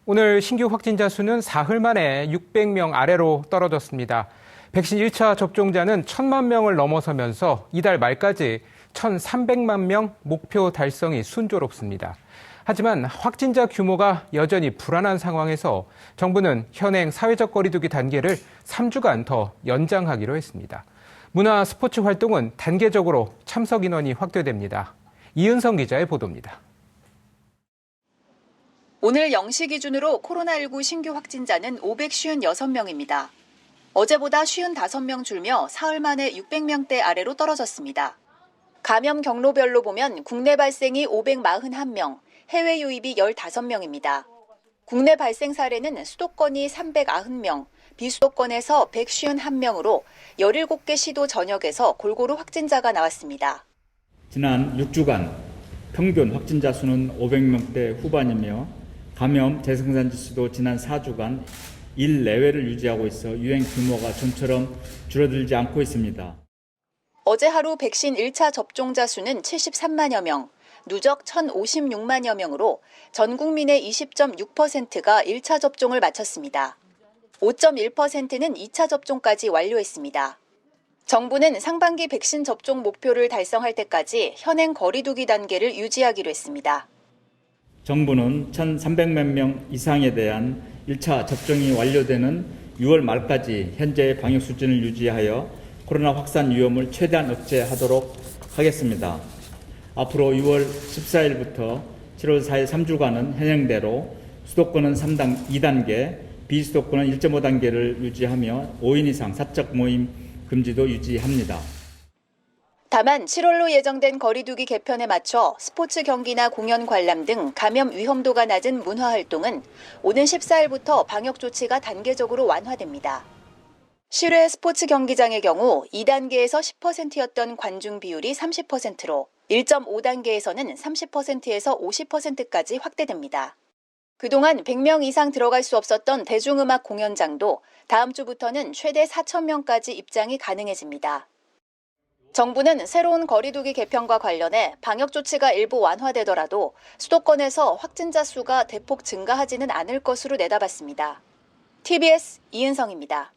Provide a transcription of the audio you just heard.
오늘 신규 확진자 수는 사흘 만에 600명 아래로 떨어졌습니다. 백신 1차 접종자는 1,000만 명을 넘어서면서 이달 말까지 1,300만 명 목표 달성이 순조롭습니다. 하지만 확진자 규모가 여전히 불안한 상황에서 정부는 현행 사회적 거리두기 단계를 3주간 더 연장하기로 했습니다. 문화 스포츠 활동은 단계적으로 참석 인원이 확대됩니다. 이은성 기자의 보도입니다. 오늘 0시 기준으로 코로나19 신규 확진자는 556명입니다. 어제보다 55명 줄며 사흘 만에 600명대 아래로 떨어졌습니다. 감염 경로별로 보면 국내 발생이 541명, 해외 유입이 15명입니다. 국내 발생 사례는 수도권이 390명, 비수도권에서 151명으로 17개 시도 전역에서 골고루 확진자가 나왔습니다. 지난 6주간 평균 확진자 수는 500명대 후반이며 감염 재생산 지수도 지난 4주간 1 내외를 유지하고 있어 유행 규모가 전처럼 줄어들지 않고 있습니다. 어제 하루 백신 1차 접종자 수는 73만여 명, 누적 1,056만여 명으로 전 국민의 20.6%가 1차 접종을 마쳤습니다. 5.1%는 2차 접종까지 완료했습니다. 정부는 상반기 백신 접종 목표를 달성할 때까지 현행 거리두기 단계를 유지하기로 했습니다. 정부는 1,300만 명 이상에 대한 1차 접종이 완료되는 6월 말까지 현재의 방역 수준을 유지하여 코로나 확산 위험을 최대한 억제하도록 하겠습니다. 앞으로 6월 14일부터 7월 4일 3주간은 현행대로 수도권은 2단계, 비수도권은 1.5단계를 유지하며 5인 이상 사적 모임 금지도 유지합니다. 다만 7월로 예정된 거리두기 개편에 맞춰 스포츠 경기나 공연 관람 등 감염 위험도가 낮은 문화활동은 오는 14일부터 방역 조치가 단계적으로 완화됩니다. 실외 스포츠 경기장의 경우 2단계에서 10%였던 관중 비율이 30%로 1.5단계에서는 30%에서 50%까지 확대됩니다. 그동안 100명 이상 들어갈 수 없었던 대중음악 공연장도 다음 주부터는 최대 4,000명까지 입장이 가능해집니다. 정부는 새로운 거리두기 개편과 관련해 방역 조치가 일부 완화되더라도 수도권에서 확진자 수가 대폭 증가하지는 않을 것으로 내다봤습니다. TBS 이은성입니다.